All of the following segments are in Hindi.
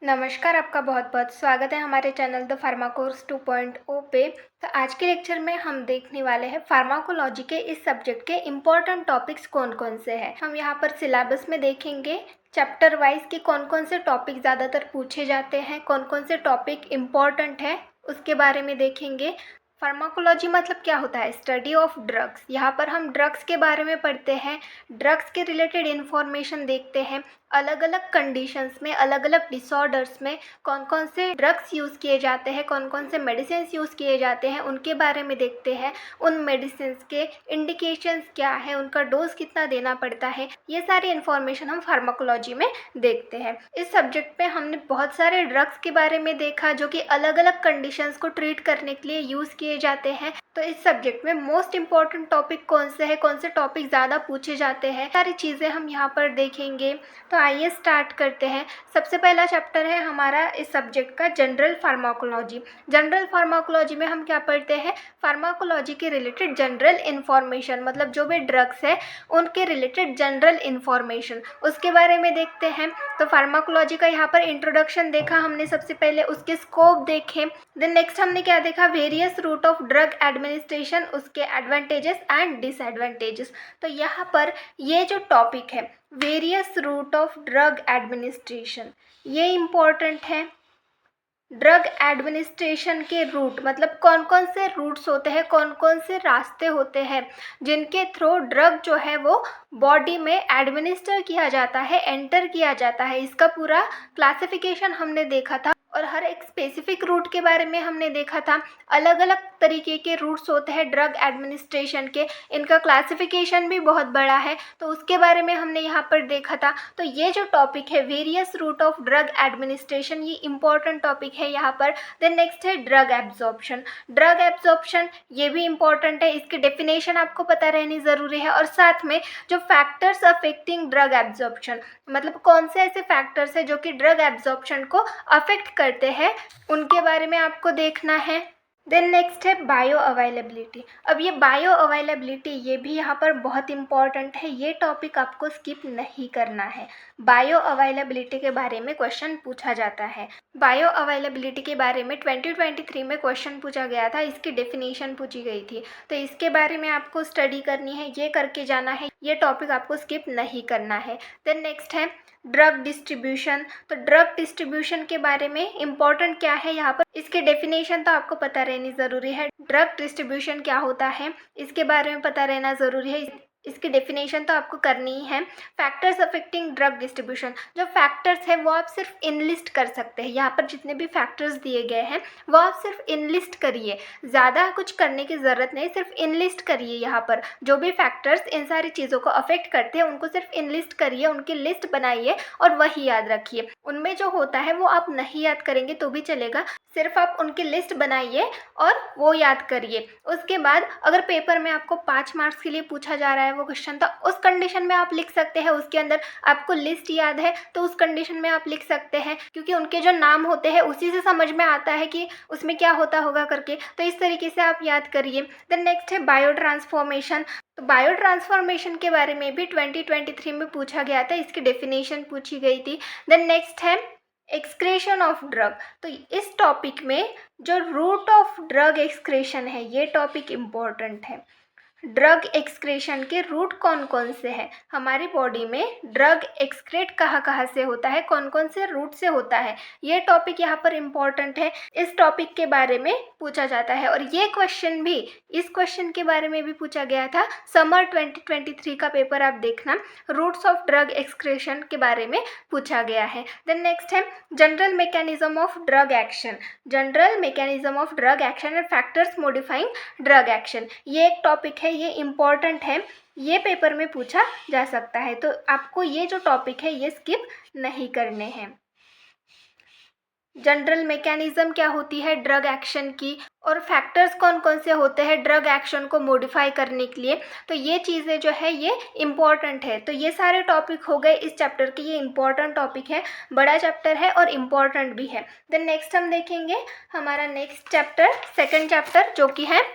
नमस्कार, आपका बहुत-बहुत स्वागत है हमारे चैनल द फार्मा कोर्स 2.0 पे। तो आज के लेक्चर में हम देखने वाले हैं फार्माकोलॉजी के इस सब्जेक्ट के इम्पोर्टेंट टॉपिक्स कौन-कौन से हैं। हम यहाँ पर सिलेबस में देखेंगे चैप्टर वाइज कि कौन-कौन से टॉपिक ज़्यादातर पूछे जाते हैं, कौन-कौन से टॉपिक इम्पोर्टेंट हैं, उसके बारे में देखेंगे। फार्माकोलॉजी मतलब क्या होता है? Study of drugs. यहाँ पर हम ड्रग्स के बारे में पढ़ते हैं, ड्रग्स के रिलेटेड इन्फॉर्मेशन देखते हैं, अलग अलग कंडीशंस में, अलग अलग डिसऑर्डर्स में कौन कौन से ड्रग्स यूज़ किए जाते हैं, कौन कौन से मेडिसिन यूज़ किए जाते हैं, उनके बारे में देखते हैं। उन मेडिसिन के इंडिकेशंस क्या है, उनका डोज कितना देना पड़ता है, ये सारी इन्फॉर्मेशन हम फार्माकोलॉजी में देखते हैं। इस सब्जेक्ट में हमने बहुत सारे ड्रग्स के बारे में देखा जो कि अलग अलग कंडीशंस को ट्रीट करने के लिए यूज़ किए जाते हैं। तो इस सब्जेक्ट में मोस्ट इम्पॉर्टेंट टॉपिक कौन से है, कौन से टॉपिक ज़्यादा पूछे जाते हैं, सारी चीज़ें हम यहाँ पर देखेंगे। तो आइए स्टार्ट करते हैं। सबसे पहला चैप्टर है हमारा इस सब्जेक्ट का जनरल फार्माकोलॉजी। जनरल फार्माकोलॉजी में हम क्या पढ़ते हैं? फार्माकोलॉजी के रिलेटेड जनरल इन्फॉर्मेशन, मतलब जो भी ड्रग्स है उनके रिलेटेड जनरल इन्फॉर्मेशन, उसके बारे में देखते हैं। तो फार्माकोलॉजी का यहाँ पर इंट्रोडक्शन देखा हमने सबसे पहले, उसके स्कोप देखे। देन नेक्स्ट हमने क्या देखा? Various route of drug administration, उसके एडवांटेजेस एंड डिसएडवांटेजेस। तो यहाँ पर ये जो टॉपिक है various route of drug administration, ये इम्पॉर्टेंट है। ड्रग एडमिनिस्ट्रेशन के रूट मतलब कौन कौन से रूट्स होते हैं, कौन कौन से रास्ते होते हैं जिनके थ्रू ड्रग जो है वो बॉडी में एडमिनिस्टर किया जाता है, एंटर किया जाता है। इसका पूरा क्लासिफिकेशन हमने देखा था और हर एक स्पेसिफिक रूट के बारे में हमने देखा था। अलग अलग तरीके के रूट्स होते हैं ड्रग एडमिनिस्ट्रेशन के, इनका क्लासिफिकेशन भी बहुत बड़ा है, तो उसके बारे में हमने यहाँ पर देखा था। तो ये जो टॉपिक है various route of drug administration, ये इंपॉर्टेंट टॉपिक है यहाँ पर। देन नेक्स्ट है ड्रग एब्जॉर्प्शन। ड्रग एब्जॉर्प्शन ये भी इंपॉर्टेंट है, इसकी डेफिनेशन आपको पता रहनी ज़रूरी है। और साथ में जो फैक्टर्स अफेक्टिंग ड्रग एब्जॉर्प्शन, मतलब कौन से ऐसे फैक्टर्स है जो कि ड्रग एब्जॉर्प्शन को अफेक्ट करते हैं, उनके बारे में आपको देखना है। देन नेक्स्ट है बायो अवेलेबिलिटी। अब ये बायो अवेलेबिलिटी ये भी यहाँ पर बहुत इंपॉर्टेंट है, ये टॉपिक आपको स्किप नहीं करना है। बायो अवेलेबिलिटी के बारे में क्वेश्चन पूछा जाता है। बायो अवेलेबिलिटी के बारे में 2023 में क्वेश्चन पूछा गया था, इसकी डेफिनेशन पूछी गई थी। तो इसके बारे में आपको स्टडी करनी है, ये करके जाना है, ये टॉपिक आपको स्किप नहीं करना है। देन नेक्स्ट है ड्रग डिस्ट्रीब्यूशन। तो ड्रग डिस्ट्रीब्यूशन के बारे में इम्पॉर्टेंट क्या है यहाँ पर, इसके डेफिनेशन तो आपको पता रहनी ज़रूरी है। ड्रग डिस्ट्रीब्यूशन क्या होता है इसके बारे में पता रहना ज़रूरी है, इसकी डेफिनेशन तो आपको करनी ही है। फैक्टर्स अफेक्टिंग ड्रग डिस्ट्रीब्यूशन, जो फैक्टर्स है वो आप सिर्फ इनलिस्ट कर सकते हैं। यहाँ पर जितने भी फैक्टर्स दिए गए हैं वो आप सिर्फ इनलिस्ट करिए, ज़्यादा कुछ करने की ज़रूरत नहीं, सिर्फ इनलिस्ट करिए। यहाँ पर जो भी फैक्टर्स इन सारी चीज़ों को अफेक्ट करते हैं उनको सिर्फ इनलिस्ट करिए, उनकी लिस्ट बनाइए और वही याद रखिए। उनमें जो होता है वो आप नहीं याद करेंगे तो भी चलेगा, सिर्फ आप उनकी लिस्ट बनाइए और वो याद करिए। उसके बाद अगर पेपर में आपको 5 मार्क्स के लिए पूछा जा रहा है वो क्वेश्चन, तो उस कंडीशन में आप लिख सकते हैं, उसके अंदर आपको लिस्ट याद है तो उस कंडीशन में आप लिख सकते हैं, क्योंकि उनके जो नाम होते हैं उसी से समझ में आता है कि उसमें क्या होता होगा करके। तो इस तरीके से आप याद करिए। देन नेक्स्ट है बायो ट्रांसफॉर्मेशन। तो बायो ट्रांसफॉर्मेशन के बारे में भी 2023 में पूछा गया था, इसकी डेफिनेशन पूछी गई थी। देन नेक्स्ट है एक्सक्रेशन ऑफ ड्रग। तो इस टॉपिक में जो रूट ऑफ ड्रग एक्सक्रेशन है ये टॉपिक इम्पॉर्टेंट है। ड्रग एक्सक्रेशन के रूट कौन कौन से हैं, हमारी बॉडी में ड्रग एक्सक्रेट कहाँ कहाँ से होता है, कौन कौन से रूट से होता है, ये टॉपिक यहाँ पर इम्पॉर्टेंट है। इस टॉपिक के बारे में पूछा जाता है और ये क्वेश्चन भी, इस क्वेश्चन के बारे में भी पूछा गया था। समर 2023 का पेपर आप देखना, रूट्स ऑफ ड्रग एक्सक्रेशन के बारे में पूछा गया है। देन नेक्स्ट है general mechanism of drug action. General mechanism of drug action and factors modifying drug action, ये एक टॉपिक है, ये इम्पॉर्टेंट है, ये पेपर में पूछा जा सकता है। तो आपको ये जो टॉपिक है ये स्किप नहीं करने हैं। जनरल मैकेनिज्म क्या होती है ड्रग एक्शन की, और फैक्टर्स कौन कौन से होते हैं ड्रग एक्शन को मॉडिफाई करने के लिए, तो ये चीज़ें जो है ये इम्पॉर्टेंट है। तो ये सारे टॉपिक हो गए इस चैप्टर के, ये इम्पॉर्टेंट टॉपिक है, बड़ा चैप्टर है और इम्पॉर्टेंट भी है। देन नेक्स्ट हम देखेंगे हमारा नेक्स्ट चैप्टर, सेकेंड चैप्टर, जो कि है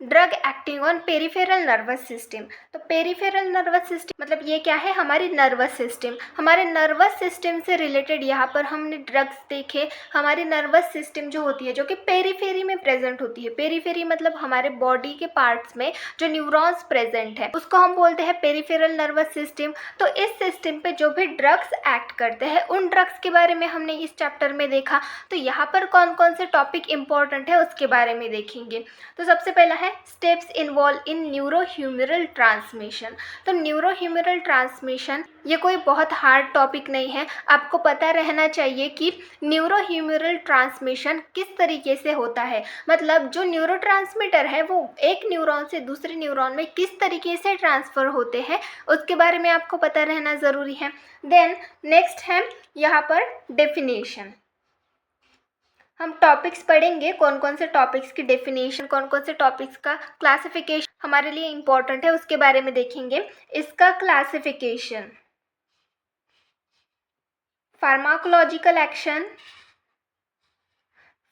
drug acting on peripheral nervous system. तो पेरिफेरल नर्वस सिस्टम मतलब ये क्या है, हमारी नर्वस सिस्टम। हमारे नर्वस सिस्टम से रिलेटेड यहाँ पर हमने ड्रग्स देखे। हमारी नर्वस सिस्टम जो होती है, जो कि पेरीफेरी में प्रेजेंट होती है, पेरीफेरी मतलब हमारे बॉडी के पार्ट्स में जो न्यूरॉन्स प्रेजेंट है उसको हम बोलते हैं पेरिफेरल नर्वस सिस्टम। तो इस सिस्टम पे जो भी ड्रग्स एक्ट करते हैं उन ड्रग्स के बारे में हमने इस चैप्टर में देखा। तो यहाँ पर कौन कौन से टॉपिक इंपॉर्टेंट है उसके बारे में देखेंगे। तो सबसे पहला है steps involve in neurohumoral transmission. तो न्यूरोह्यूमरल ट्रांसमिशन ये कोई बहुत हार्ड टॉपिक नहीं है, आपको पता रहना चाहिए कि न्यूरोह्यूमरल ट्रांसमिशन किस तरीके से होता है। मतलब जो न्यूरोट्रांसमीटर है वो एक न्यूरॉन से दूसरे न्यूरॉन में किस तरीके से ट्रांसफ़र होते हैं उसके बारे में आपको पता रहना ज़रूरी है। देन नेक्स्ट है यहाँ पर डेफिनेशन। हम टॉपिक्स पढ़ेंगे, कौन कौन से टॉपिक्स की डेफिनेशन, कौन कौन से टॉपिक्स का क्लासिफिकेशन हमारे लिए इम्पोर्टेंट है उसके बारे में देखेंगे। इसका classification, pharmacological action.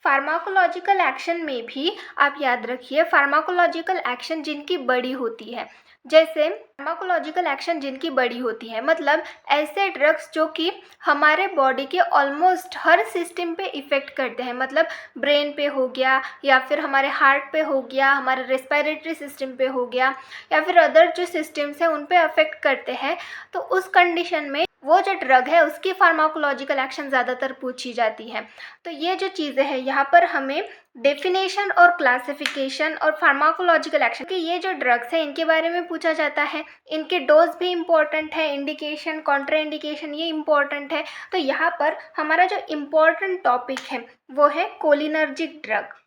Pharmacological action में भी आप याद रखिए फार्माकोलॉजिकल एक्शन जिनकी बड़ी होती है, जैसे फार्माकोलॉजिकल एक्शन जिनकी बड़ी होती है मतलब ऐसे ड्रग्स जो कि हमारे बॉडी के ऑलमोस्ट हर सिस्टम पे इफ़ेक्ट करते हैं। मतलब ब्रेन पे हो गया, या फिर हमारे हार्ट पे हो गया, हमारे रेस्पिरेटरी सिस्टम पे हो गया, या फिर अदर जो सिस्टम्स हैं उन पे अफेक्ट करते हैं। तो उस कंडीशन में वो जो ड्रग है उसकी फार्माकोलॉजिकल एक्शन ज़्यादातर पूछी जाती है। तो ये जो चीज़ें हैं यहाँ पर हमें डेफिनेशन और क्लासिफिकेशन और फार्माकोलॉजिकल एक्शन कि ये जो ड्रग्स हैं इनके बारे में पूछा जाता है। इनके डोज भी इम्पॉर्टेंट है, इंडिकेशन, कॉन्ट्रा इंडिकेशन ये इम्पॉर्टेंट है। तो यहाँ पर हमारा जो इम्पॉर्टेंट टॉपिक है वो है कोलिनर्जिक ड्रग।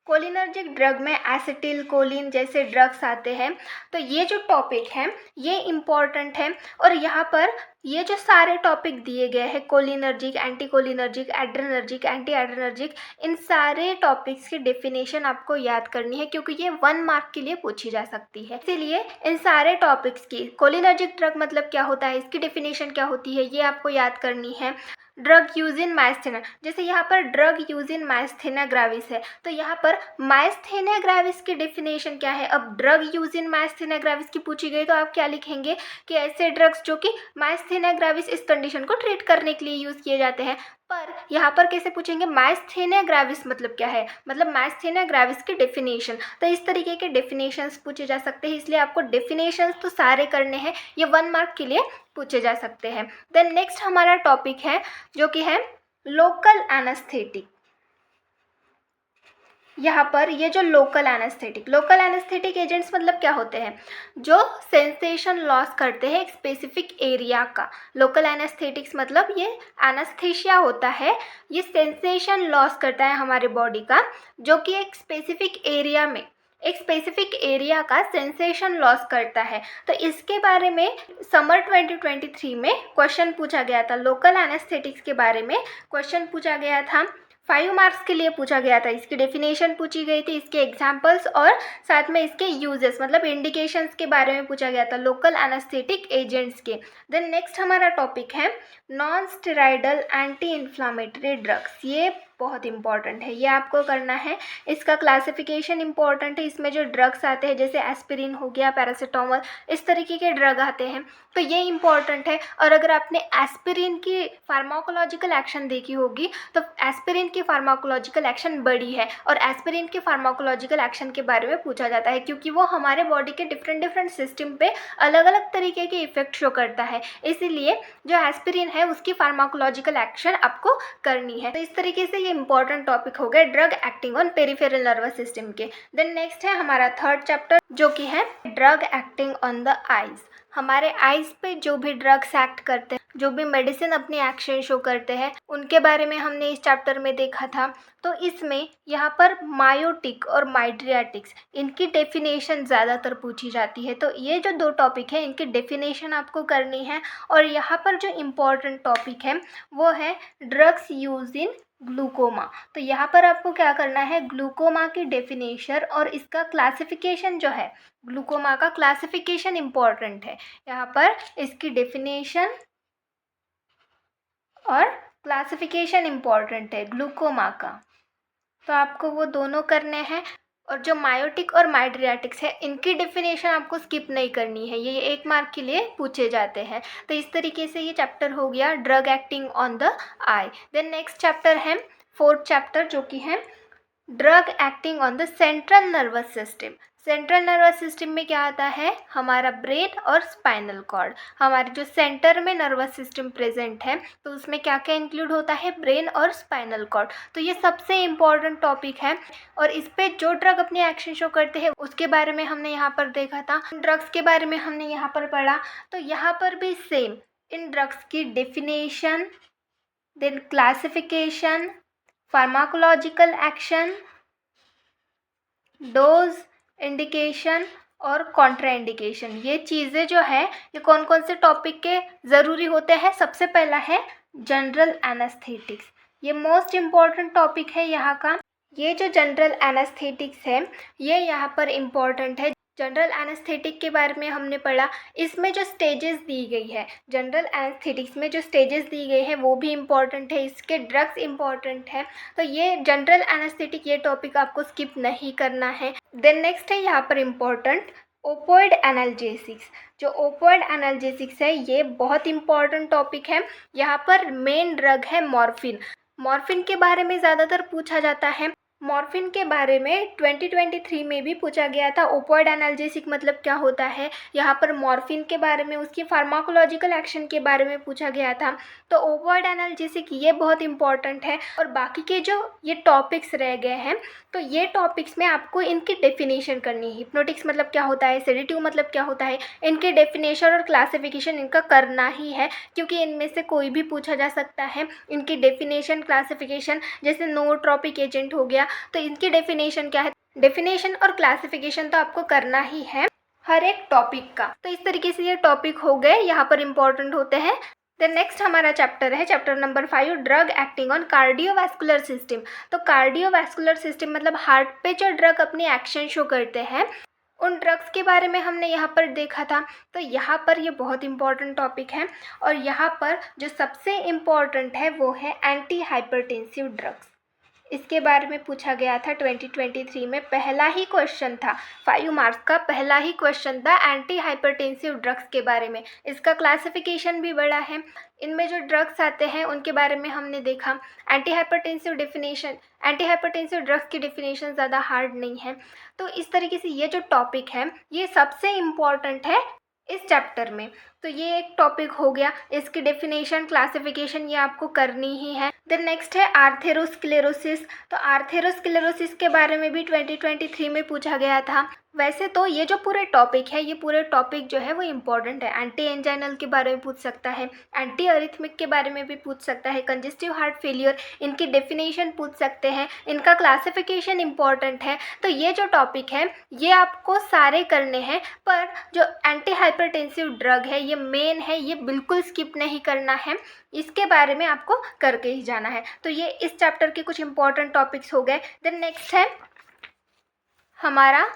कोलिनर्जिक ड्रग में एसिटिल कोलिन जैसे ड्रग्स आते हैं। तो ये जो टॉपिक है ये इम्पॉर्टेंट है। और यहाँ पर ये जो सारे टॉपिक दिए गए हैं, cholinergic, anti cholinergic, adrenergic, anti adrenergic, इन सारे टॉपिक्स की डेफिनेशन आपको याद करनी है क्योंकि ये 1 मार्क के लिए पूछी जा सकती है। इसीलिए इन सारे टॉपिक्स की, कोलिनर्जिक ड्रग मतलब क्या होता है, इसकी डेफिनेशन क्या होती है, ये आपको याद करनी है। ड्रग यूज इन माइस्थेना, जैसे यहाँ पर ड्रग यूज इन माइस्थेना ग्राविस है, तो यहाँ पर माइस्थेना ग्राविस की डेफिनेशन क्या है। अब ड्रग यूज इन माइस्थेना ग्राविस की पूछी गई तो आप क्या लिखेंगे कि ऐसे ड्रग्स जो कि माइस्थेना ग्राविस इस कंडीशन को ट्रीट करने के लिए यूज़ किए जाते हैं। पर यहाँ पर कैसे पूछेंगे, माइस्थेना ग्राविस मतलब क्या है, मतलब माइस्थेना ग्राविस की डेफिनेशन। तो इस तरीके के डेफिनेशंस पूछे जा सकते हैं, इसलिए आपको डेफिनेशंस तो सारे करने हैं, ये 1 मार्क के लिए पूछे जा सकते हैं। देन नेक्स्ट हमारा टॉपिक है जो कि है लोकल एनेस्थेटिक। यहाँ पर ये जो लोकल एनेस्थेटिक एजेंट्स मतलब क्या होते हैं, जो सेंसेशन लॉस करते हैं एक स्पेसिफिक एरिया का। लोकल एनेस्थेटिक्स मतलब ये एनेस्थेशिया होता है, ये सेंसेशन लॉस करता है हमारे बॉडी का, जो कि एक स्पेसिफिक एरिया में, एक स्पेसिफिक एरिया का सेंसेशन लॉस करता है। तो इसके बारे में समर 2023 में क्वेश्चन पूछा गया था, लोकल एनेस्थेटिक्स के बारे में क्वेश्चन पूछा गया था, 5 मार्क्स के लिए पूछा गया था। इसकी डेफिनेशन पूछी गई थी, इसके एग्जाम्पल्स और साथ में इसके यूजेस मतलब इंडिकेशंस के बारे में पूछा गया था, लोकल एनेस्थेटिक एजेंट्स के। देन नेक्स्ट हमारा टॉपिक है non steroidal anti inflammatory drugs. ये बहुत इंपॉर्टेंट है, ये आपको करना है। इसका क्लासिफिकेशन इंपॉर्टेंट है, इसमें जो ड्रग्स आते हैं जैसे एस्पिरिन हो गया, पैरासीटामोल, इस तरीके के ड्रग आते हैं, तो ये इंपॉर्टेंट है। और अगर आपने एस्पिरिन की फार्माकोलॉजिकल एक्शन देखी होगी तो एस्पिरिन की फार्माकोलॉजिकल एक्शन बड़ी है, और एस्पिरिन के फार्माकोलॉजिकल एक्शन के बारे में पूछा जाता है क्योंकि वो हमारे बॉडी के डिफरेंट सिस्टम पे अलग अलग तरीके के इफेक्ट शो करता है। इसीलिए जो एस्पिरिन है उसकी फार्माकोलॉजिकल एक्शन आपको करनी है। तो इस तरीके से ये इंपॉर्टेंट टॉपिक हो गए drug acting on peripheral nervous system के। देन नेक्स्ट है हमारा 3rd चैप्टर जो कि है drug acting on the eyes. हमारे आइज पे जो भी ड्रग्स एक्ट करते हैं, जो भी मेडिसिन अपनी एक्शन शो करते हैं, उनके बारे में हमने इस चैप्टर में देखा था। तो इसमें यहाँ पर मायोटिक और माइड्रियाटिक्स, इनकी डेफिनेशन ज़्यादातर पूछी जाती है। तो ये जो 2 टॉपिक है इनकी डेफिनेशन आपको करनी है। और यहाँ पर जो इम्पॉर्टेंट टॉपिक है वो है ड्रग्स यूज इन ग्लूकोमा। तो यहाँ पर आपको क्या करना है, ग्लूकोमा की डेफिनेशन और इसका क्लासिफिकेशन जो है, ग्लूकोमा का क्लासिफिकेशन इम्पॉर्टेंट है। यहाँ पर इसकी डेफिनेशन और क्लासिफिकेशन इम्पॉर्टेंट है ग्लूकोमा का। तो आपको वो दोनों करने हैं। और जो मायोटिक और माइड्रियाटिक्स है, इनकी डेफिनेशन आपको स्किप नहीं करनी है, ये 1 मार्क के लिए पूछे जाते हैं। तो इस तरीके से ये चैप्टर हो गया drug acting on the eye. Then next chapter है 4th चैप्टर, जो कि है drug acting on the central nervous system. Central nervous system में क्या आता है? हमारा ब्रेन और स्पाइनल कॉर्ड। हमारे जो सेंटर में नर्वस सिस्टम प्रेजेंट है, तो उसमें क्या क्या इंक्लूड होता है? ब्रेन और स्पाइनल कॉर्ड। तो ये सबसे इम्पॉर्टेंट टॉपिक है, और इस पे जो ड्रग अपने एक्शन शो करते हैं उसके बारे में हमने यहाँ पर देखा था। ड्रग्स के बारे में हमने यहाँ पर पढ़ा। तो यहाँ पर भी सेम इन ड्रग्स की definition, then classification, pharmacological action, dose, indication और कॉन्ट्राइंडिकेशन, ये चीज़ें जो है ये कौन कौन से टॉपिक के ज़रूरी होते हैं? सबसे पहला है जनरल एनेस्थेटिक्स। ये मोस्ट इम्पॉर्टेंट टॉपिक है यहाँ का। ये जो जनरल एनेस्थेटिक्स है ये यहाँ पर इम्पॉर्टेंट है। जनरल एनेस्थेटिक के बारे में हमने पढ़ा। इसमें जो स्टेजेस दी गई है, जनरल एनेस्थेटिक्स में जो स्टेजेस दी गई है वो भी इम्पॉर्टेंट है, इसके ड्रग्स इम्पॉर्टेंट है। तो ये जनरल एनेस्थेटिक, ये टॉपिक आपको स्किप नहीं करना है। देन नेक्स्ट है यहाँ पर इम्पॉर्टेंट ओपोइड एनाल्जेसिक्स। जो ओपोइड एनाल्जेसिक्स है ये बहुत इम्पॉर्टेंट टॉपिक है। यहाँ पर मेन ड्रग है मॉर्फिन। मॉर्फिन के बारे में ज़्यादातर पूछा जाता है। मॉर्फिन के बारे में 2023 में भी पूछा गया था। ओपोइड एनाल्जेसिक मतलब क्या होता है? यहाँ पर मॉर्फिन के बारे में, उसकी फार्माकोलॉजिकल एक्शन के बारे में पूछा गया था। तो ओपोइड एनाल्जेसिक ये बहुत इंपॉर्टेंट है। और बाकी के जो ये टॉपिक्स रह गए हैं, तो ये टॉपिक्स में आपको इनकी डेफिनेशन करनी है। हिप्नोटिक्स मतलब क्या होता है, सेडेटिव मतलब क्या होता है, इनके डेफिनेशन और क्लासिफिकेशन इनका करना ही है, क्योंकि इनमें से कोई भी पूछा जा सकता है। इनकी डेफिनेशन, क्लासिफिकेशन, जैसे नोट्रोपिक एजेंट हो गया, तो इनकी डेफिनेशन क्या है? डेफिनेशन और क्लासिफिकेशन तो आपको करना ही है हर एक टॉपिक का। तो इस तरीके से ये टॉपिक हो गए, यहाँ पर इंपॉर्टेंट होते हैं। देन नेक्स्ट हमारा चैप्टर है chapter number 5, drug acting on cardiovascular system. तो कार्डियोवैस्कुलर सिस्टम मतलब हार्ट पे जो ड्रग अपनी एक्शन शो करते हैं, उन ड्रग्स के बारे में हमने यहाँ पर देखा था। तो यहाँ पर ये बहुत इंपॉर्टेंट टॉपिक है, और यहाँ पर जो सबसे इम्पॉर्टेंट है वो है एंटी हाइपरटेंसिव ड्रग्स। इसके बारे में पूछा गया था 2023 में, पहला ही क्वेश्चन था, 5 मार्क्स का पहला ही क्वेश्चन था एंटी हाइपरटेंसिव ड्रग्स के बारे में। इसका क्लासिफिकेशन भी बड़ा है। इनमें जो ड्रग्स आते हैं उनके बारे में हमने देखा। एंटी हाइपरटेंसिव ड्रग्स की डेफिनेशन ज़्यादा हार्ड नहीं है। तो इस तरीके से ये जो टॉपिक है ये सबसे इम्पॉर्टेंट है इस चैप्टर में। तो ये एक टॉपिक हो गया, इसकी डेफिनेशन, क्लासिफिकेशन ये आपको करनी ही है। देन नेक्स्ट है आर्थेरोस्क्लेरोसिस। तो आर्थेरोस्क्लेरोसिस के बारे में भी 2023 में पूछा गया था। वैसे तो ये जो पूरे टॉपिक है, ये पूरे टॉपिक जो है वो इम्पॉर्टेंट है। एंटी एंजाइनल के बारे में पूछ सकता है, एंटी अरिथमिक के बारे में भी पूछ सकता है, कंजेस्टिव हार्ट फेलियर, इनकी डेफिनेशन पूछ सकते हैं, इनका क्लासिफिकेशन इम्पॉर्टेंट है। तो ये जो टॉपिक है ये आपको सारे करने हैं, पर जो एंटी हाइपरटेंसिव ड्रग है ये मेन है, ये बिल्कुल स्किप नहीं करना है, इसके बारे में आपको करके ही जाना है। तो ये इस चैप्टर के कुछ इंपॉर्टेंट टॉपिक्स हो गए। देन नेक्स्ट है हमारा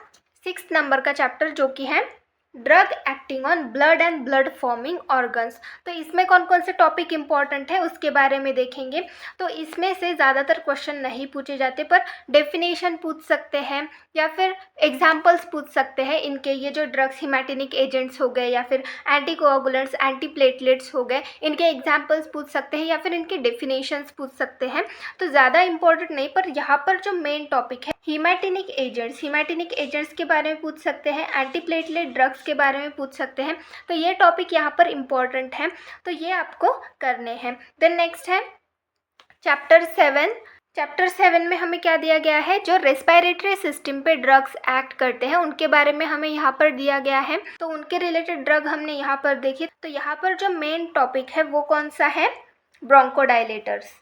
6th नंबर का चैप्टर, जो कि है drug acting on blood and blood forming organs. तो इसमें कौन कौन से टॉपिक इंपॉर्टेंट है उसके बारे में देखेंगे। तो इसमें से ज़्यादातर क्वेश्चन नहीं पूछे जाते, पर डेफिनेशन पूछ सकते हैं या फिर एग्जाम्पल्स पूछ सकते हैं इनके। ये जो ड्रग्स हिमैटिनिक एजेंट्स हो गए या फिर एंटीकोआगुलेंट्स, एंटीप्लेटलेट्स हो गए, इनके एग्जाम्पल्स पूछ सकते हैं या फिर इनके डेफिनेशंस पूछ सकते हैं। तो ज़्यादा इंपॉर्टेंट नहीं, पर यहाँ पर जो मेन टॉपिक है हिमैटिनिक एजेंट्स के बारे में पूछ सकते हैं, एंटीप्लेटलेट ड्रग्स के बारे में पूछ सकते हैं। तो ये टॉपिक यहाँ पर इम्पॉर्टेंट है, तो ये आपको करने हैं। देन नेक्स्ट है चैप्टर 7 में हमें क्या दिया गया है? जो रेस्पिरेटरी सिस्टम पे ड्रग्स एक्ट करते हैं उनके बारे में हमें यहाँ पर दिया गया है। तो उनके रिलेटेड ड्रग हमने यहाँ पर देखी। तो यहाँ पर जो मेन टॉपिक है वो कौन सा है? ब्रोंकोडायलेटर्स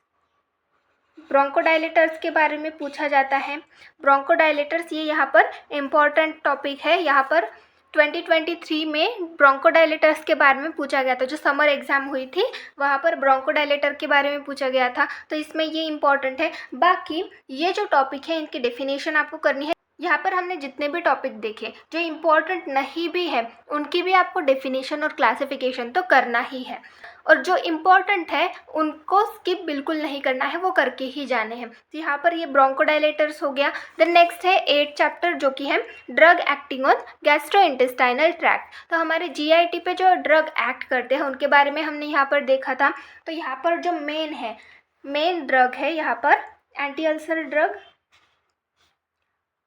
के बारे में पूछा जाता है। ब्रोंकोडायलेटर्स ये यहाँ पर इम्पॉर्टेंट टॉपिक है। यहाँ पर 2023 में ब्रोंकोडायलेटर्स के बारे में पूछा गया था। जो समर एग्ज़ाम हुई थी वहाँ पर ब्रोंकोडायलेटर के बारे में पूछा गया था, तो इसमें ये इम्पॉर्टेंट है। बाकी ये जो टॉपिक है इनकी डेफिनेशन आपको करनी है। यहाँ पर हमने जितने भी टॉपिक देखे जो इम्पॉर्टेंट नहीं भी है उनकी भी आपको डेफिनेशन और क्लासिफिकेशन तो करना ही है। और जो इम्पोर्टेंट है उनको स्किप बिल्कुल नहीं करना है, वो करके ही जाने हैं। तो यहाँ पर ये ब्रोंकोडायलेटर्स हो गया। देन नेक्स्ट है 8 चैप्टर जो कि है drug acting on gastrointestinal tract. तो हमारे जीआईटी पे जो ड्रग एक्ट करते हैं उनके बारे में हमने यहाँ पर देखा था। तो यहाँ पर जो मेन ड्रग है यहाँ पर anti ulcer drug,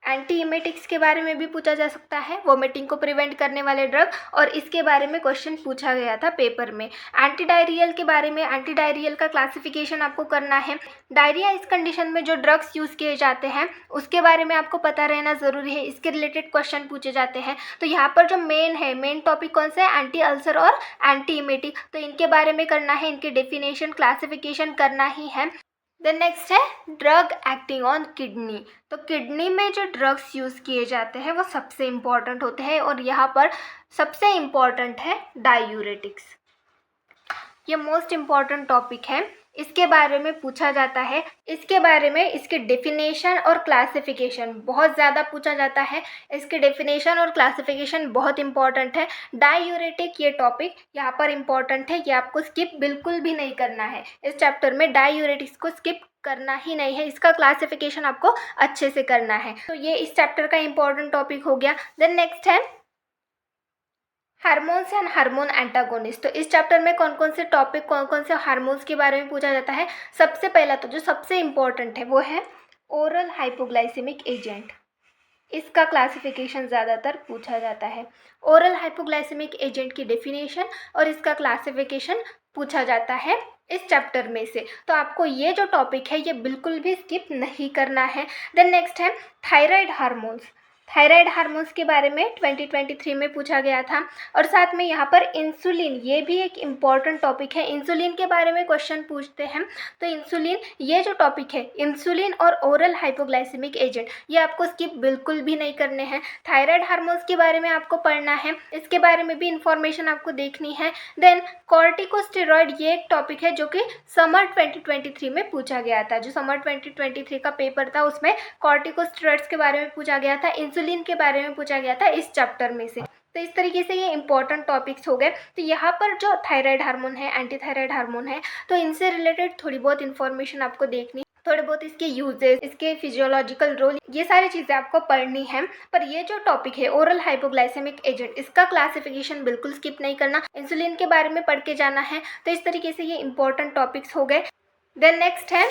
anti emetics के बारे में भी पूछा जा सकता है, वोमिटिंग को प्रिवेंट करने वाले ड्रग, और इसके बारे में क्वेश्चन पूछा गया था पेपर में। एंटी डायरियल के बारे में, एंटी डायरियल का क्लासिफिकेशन आपको करना है। डायरिया इस कंडीशन में जो ड्रग्स यूज़ किए जाते हैं उसके बारे में आपको पता रहना ज़रूरी है, इसके रिलेटेड क्वेश्चन पूछे जाते हैं। तो यहाँ पर जो मेन टॉपिक कौन सा है, एंटी अल्सर और एंटी इमेटिक, तो इनके बारे में करना है, इनके डेफिनेशन क्लासिफिकेशन करना ही है। देन नेक्स्ट है ड्रग एक्टिंग ऑन किडनी। तो किडनी में जो ड्रग्स यूज़ किए जाते हैं वो सबसे इम्पॉर्टेंट होते हैं, और यहाँ पर सबसे इम्पॉर्टेंट है डायूरेटिक्स। ये मोस्ट इम्पॉर्टेंट टॉपिक है, इसके बारे में पूछा जाता है, इसके बारे में इसके डेफिनेशन और क्लासिफिकेशन बहुत ज़्यादा पूछा जाता है। इसके डेफिनेशन और क्लासिफिकेशन बहुत इंपॉर्टेंट है। डायूरेटिक ये टॉपिक यहाँ पर इम्पॉर्टेंट है, ये आपको स्किप बिल्कुल भी नहीं करना है। इस चैप्टर में डायूरेटिक्स को स्किप करना ही नहीं है, इसका क्लासिफिकेशन आपको अच्छे से करना है। तो ये इस चैप्टर का इम्पॉर्टेंट टॉपिक हो गया। देन नेक्स्ट है हार्मोन्स एंड हार्मोन एंटागोनिस्ट। तो इस चैप्टर में कौन कौन से हार्मोन्स के बारे में पूछा जाता है। सबसे पहला तो जो सबसे इम्पॉर्टेंट है वो है ओरल हाइपोग्लाइसेमिक एजेंट, इसका क्लासिफिकेशन ज़्यादातर पूछा जाता है। ओरल हाइपोग्लाइसेमिक एजेंट की डेफिनेशन और इसका क्लासिफिकेशन पूछा जाता है इस चैप्टर में से। तो आपको ये जो टॉपिक है ये बिल्कुल भी स्किप नहीं करना है। देन नेक्स्ट है थायराइड हार्मोन्स। थायराइड हार्मोन्स के बारे में 2023 में पूछा गया था। और साथ में यहाँ पर इंसुलिन, ये भी एक इम्पॉर्टेंट टॉपिक है, इंसुलिन के बारे में क्वेश्चन पूछते हैं। तो इंसुलिन ये जो टॉपिक है, इंसुलिन और ओरल हाइपोग्लाइसेमिक एजेंट, ये आपको स्किप बिल्कुल भी नहीं करने हैं। थायराइड हार्मोन्स के बारे में आपको पढ़ना है, इसके बारे में भी इंफॉर्मेशन आपको देखनी है। देन कॉर्टिकोस्टेरॉइड, ये एक टॉपिक है जो कि समर 2023 में पूछा गया था। जो समर 2023 का पेपर था उसमें कॉर्टिकोस्टेरॉइड्स के बारे में पूछा गया था, इंसुलिन के बारे में पूछा गया था इस चैप्टर में से। तो इस तरीके से ये इंपॉर्टेंट टॉपिक्स हो गए। तो यहाँ पर जो थायराइड हार्मोन है, एंटी थायराइड हार्मोन है, तो इनसे रिलेटेड थोड़ी बहुत इन्फॉर्मेशन आपको देखनी, थोड़े बहुत इसके यूजेस, इसके फिजियोलॉजिकल रोल, ये सारी चीज़ें आपको पढ़नी है। पर ये जो टॉपिक है ओरल हाइपोग्लाइसेमिक एजेंट, इसका क्लासिफिकेशन बिल्कुल स्किप नहीं करना, इंसुलिन के बारे में पढ़ के जाना है। तो इस तरीके से ये इंपॉर्टेंट टॉपिक्स हो गए। देन नेक्स्ट है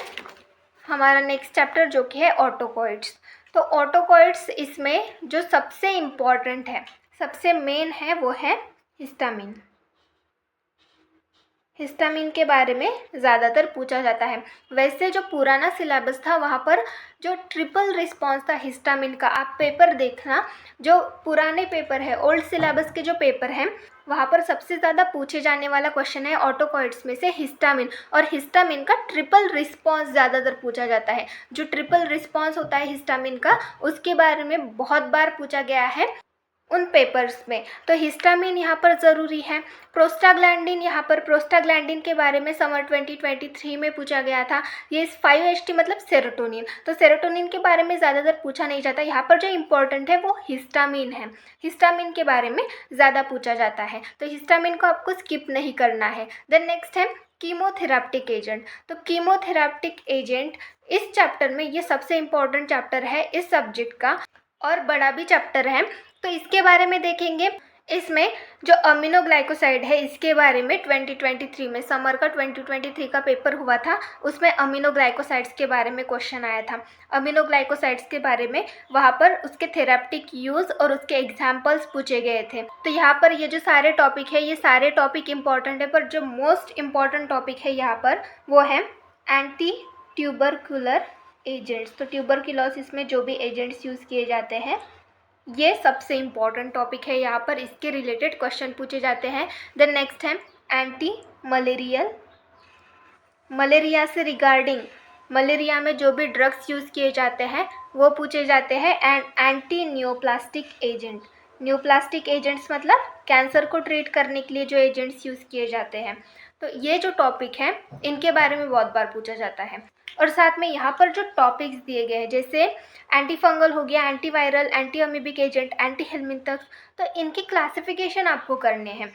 हमारा नेक्स्ट चैप्टर जो कि है ऑटोकॉइड्स। तो ऑटोकॉइड्स, इसमें जो सबसे इम्पॉर्टेंट है, सबसे मेन है वो है हिस्टामिन। हिस्टामिन के बारे में ज़्यादातर पूछा जाता है। वैसे जो पुराना सिलेबस था वहाँ पर जो ट्रिपल रिस्पॉन्स था हिस्टामिन का, आप पेपर देखना, जो पुराने पेपर है, ओल्ड सिलेबस के जो पेपर हैं, वहाँ पर सबसे ज़्यादा पूछे जाने वाला क्वेश्चन है ऑटोकॉइड्स में से हिस्टामिन, और हिस्टामिन का ट्रिपल रिस्पॉन्स ज़्यादातर पूछा जाता है। जो ट्रिपल रिस्पॉन्स होता है हिस्टामिन का, उसके बारे में बहुत बार पूछा गया है उन पेपर्स में। तो हिस्टामिन यहाँ पर ज़रूरी है। प्रोस्टाग्लैंडिन, यहाँ पर प्रोस्टाग्लैंडिन के बारे में समर 2023 में पूछा गया था। ये 5-HT मतलब सेरोटोनिन। तो सेरोटोनिन के बारे में ज़्यादातर पूछा नहीं जाता, यहाँ पर जो इम्पोर्टेंट है वो हिस्टामिन है। हिस्टामिन के बारे में ज़्यादा पूछा जाता है, तो हिस्टामिन को आपको स्किप नहीं करना है। देन नेक्स्ट है कीमोथेराप्टिक एजेंट। तो कीमोथेराप्टिक एजेंट इस चैप्टर में, ये सबसे इम्पॉर्टेंट चैप्टर है इस सब्जेक्ट का, और बड़ा भी चैप्टर है। तो इसके बारे में देखेंगे। इसमें जो अमीनोग्लाइकोसाइड है, इसके बारे में 2023 में, समर का 2023 का पेपर हुआ था, उसमें अमीनोग्लाइकोसाइड्स के बारे में क्वेश्चन आया था। अमीनोग्लाइकोसाइड्स के बारे में वहाँ पर उसके थेराप्टिक यूज़ और उसके एग्जाम्पल्स पूछे गए थे। तो यहाँ पर ये जो सारे टॉपिक है, ये सारे टॉपिक इम्पॉर्टेंट है, पर जो मोस्ट इम्पॉर्टेंट टॉपिक है यहाँ पर वो है एंटी ट्यूबरकुलर एजेंट्स। तो ट्यूबरकुलोसिस में जो भी एजेंट्स यूज़ किए जाते हैं, ये सबसे इम्पॉर्टेंट टॉपिक है, यहाँ पर इसके रिलेटेड क्वेश्चन पूछे जाते हैं। देन नेक्स्ट है एंटी मलेरियल, मलेरिया से रिगार्डिंग, मलेरिया में जो भी ड्रग्स यूज़ किए जाते हैं वो पूछे जाते हैं। And anti neoplastic agent, neoplastic agents मतलब कैंसर को ट्रीट करने के लिए जो एजेंट्स यूज़ किए जाते हैं। तो ये जो टॉपिक है इनके बारे में बहुत बार पूछा जाता है। और साथ में यहाँ पर जो टॉपिक्स दिए गए हैं, जैसे एंटी फंगल हो गया, anti viral, anti amoebic agent, anti helminths, तो इनकी क्लासिफिकेशन आपको करने हैं।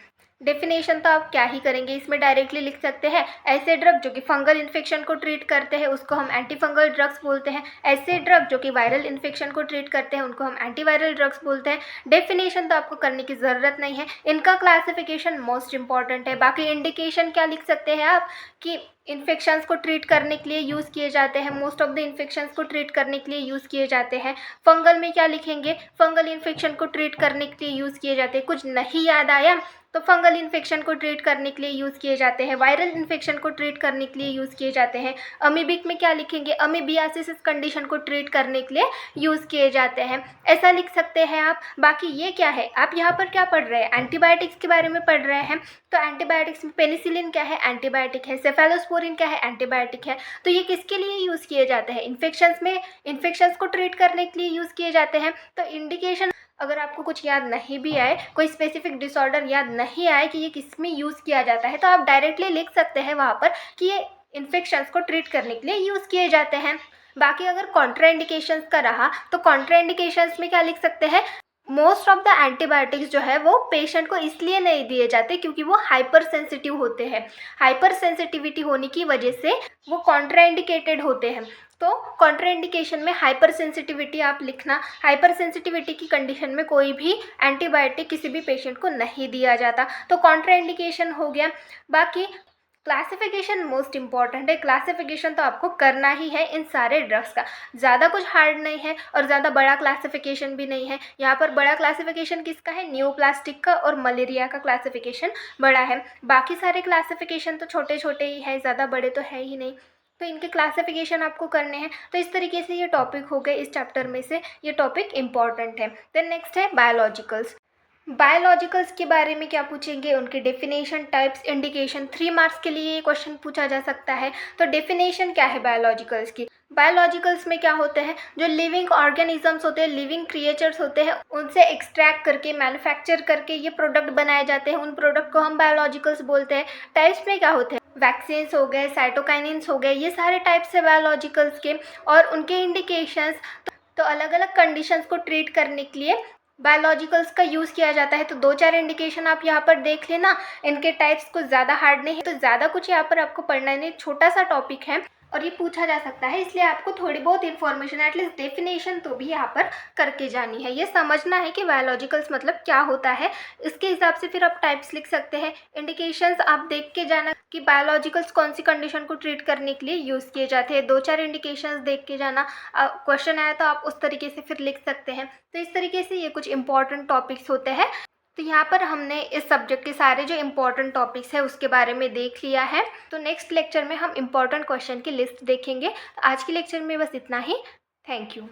डेफिनेशन तो आप क्या ही करेंगे, इसमें डायरेक्टली लिख सकते हैं ऐसे ड्रग जो कि फंगल इन्फेक्शन को ट्रीट करते हैं उसको हम एंटी फंगल ड्रग्स बोलते हैं, ऐसे ड्रग जो कि वायरल इन्फेक्शन को ट्रीट करते हैं उनको हम एंटीवायरल ड्रग्स बोलते हैं। डेफिनेशन तो आपको करने की ज़रूरत नहीं है, इनका क्लासिफिकेशन मोस्ट इंपॉर्टेंट है। बाकी इंडिकेशन क्या लिख सकते हैं आप कि इन्फेक्शंस को ट्रीट करने के लिए यूज़ किए जाते हैं, मोस्ट ऑफ द इन्फेक्शंस को ट्रीट करने के लिए यूज़ किए जाते हैं। फंगल में क्या लिखेंगे, फंगल इन्फेक्शन को ट्रीट करने के लिए यूज़ किए जाते हैं। कुछ नहीं याद आया तो फंगल इन्फेक्शन को ट्रीट करने के लिए यूज़ किए जाते हैं, वायरल इन्फेक्शन को ट्रीट करने के लिए यूज़ किए जाते हैं। अमीबिक में क्या लिखेंगे, अमीबियासिस इस कंडीशन को ट्रीट करने के लिए यूज़ किए जाते हैं, ऐसा लिख सकते हैं आप। बाकी ये क्या है, आप यहाँ पर क्या पढ़ रहे हैं, एंटीबायोटिक्स के बारे में पढ़ रहे हैं। तो एंटीबायोटिक्स में पेनिसिलिन क्या है, एंटीबायोटिक है। सेफेलोस्पोरिन क्या है, एंटीबायोटिक है। तो ये किसके लिए यूज़ किए जाते हैं, इन्फेक्शंस में, इन्फेक्शंस को ट्रीट करने के लिए यूज़ किए जाते हैं। तो इंडिकेशन अगर आपको कुछ याद नहीं भी आए, कोई स्पेसिफिक डिसऑर्डर याद नहीं आए कि ये किस में यूज़ किया जाता है, तो आप डायरेक्टली लिख सकते हैं वहाँ पर कि ये इन्फेक्शंस को ट्रीट करने के लिए यूज़ किए जाते हैं। बाकी अगर कॉन्ट्राइंडिकेशंस का रहा तो कॉन्ट्राइंडिकेशंस में क्या लिख सकते हैं, मोस्ट ऑफ द एंटीबायोटिक्स जो है वो पेशेंट को इसलिए नहीं दिए जाते क्योंकि वो हाइपर सेंसिटिव होते हैं। हाइपर सेंसिटिविटी होने की वजह से वो कॉन्ट्राइंडिकेटेड होते हैं। तो कॉन्ट्राइंडिकेशन में हाइपर सेंसिटिविटी आप लिखना, हाइपर सेंसिटिविटी की कंडीशन में कोई भी एंटीबायोटिक किसी भी पेशेंट को नहीं दिया जाता। तो कॉन्ट्राइंडिकेशन हो गया। बाकी क्लासिफिकेशन मोस्ट इंपॉर्टेंट है, क्लासिफिकेशन तो आपको करना ही है इन सारे ड्रग्स का। ज़्यादा कुछ हार्ड नहीं है और ज़्यादा बड़ा क्लासिफिकेशन भी नहीं है। यहाँ पर बड़ा क्लासिफिकेशन किसका है, नियोप्लास्टिक का और मलेरिया का क्लासिफिकेशन बड़ा है। बाकी सारे क्लासिफिकेशन तो छोटे छोटे ही है, ज़्यादा बड़े तो है ही नहीं। तो इनके क्लासिफिकेशन आपको करने हैं। तो इस तरीके से ये टॉपिक हो गए, इस चैप्टर में से ये टॉपिक इंपॉर्टेंट है। देन नेक्स्ट है बायोलॉजिकल्स। बायोलॉजिकल्स के बारे में क्या पूछेंगे, उनके डेफिनेशन, टाइप्स, इंडिकेशन। 3 मार्क्स के लिए ये क्वेश्चन पूछा जा सकता है। तो डेफिनेशन क्या है बायोलॉजिकल्स की, बायोलॉजिकल्स में क्या होते हैं, जो लिविंग ऑर्गेनिजम्स होते हैं, लिविंग क्रिएचर्स होते हैं, उनसे एक्सट्रैक्ट करके, मैन्युफैक्चर करके ये प्रोडक्ट बनाए जाते हैं, उन प्रोडक्ट को हम बायोलॉजिकल्स बोलते हैं। टाइप्स में क्या होते हैं, वैक्सीन्स हो गए, साइटोकाइनिन्स हो गए, ये सारे टाइप्स है बायोलॉजिकल्स के। और उनके इंडिकेशंस, तो अलग अलग कंडीशंस को ट्रीट करने के लिए बायोलॉजिकल्स का यूज़ किया जाता है। तो 2-4 इंडिकेशन आप यहाँ पर देख लेना। इनके टाइप्स कुछ ज़्यादा हार्ड नहीं है, तो ज़्यादा कुछ यहाँ पर आपको पढ़ना नहीं, छोटा सा टॉपिक है और ये पूछा जा सकता है, इसलिए आपको थोड़ी बहुत इन्फॉर्मेशन, एटलीस्ट डेफिनेशन तो भी यहाँ पर करके जानी है। ये समझना है कि बायोलॉजिकल्स मतलब क्या होता है, इसके हिसाब से फिर आप टाइप्स लिख सकते हैं। इंडिकेशंस आप देख के जाना कि बायोलॉजिकल्स कौन सी कंडीशन को ट्रीट करने के लिए यूज़ किए जाते हैं। 2-4 इंडिकेशंस देख के जाना, क्वेश्चन आया तो आप उस तरीके से फिर लिख सकते हैं। तो इस तरीके से ये कुछ इंपॉर्टेंट टॉपिक्स होते हैं। तो यहाँ पर हमने इस सब्जेक्ट के सारे जो इम्पोर्टेंट टॉपिक्स है उसके बारे में देख लिया है। तो नेक्स्ट लेक्चर में हम इम्पोर्टेंट क्वेश्चन की लिस्ट देखेंगे। आज के लेक्चर में बस इतना ही। Thank you.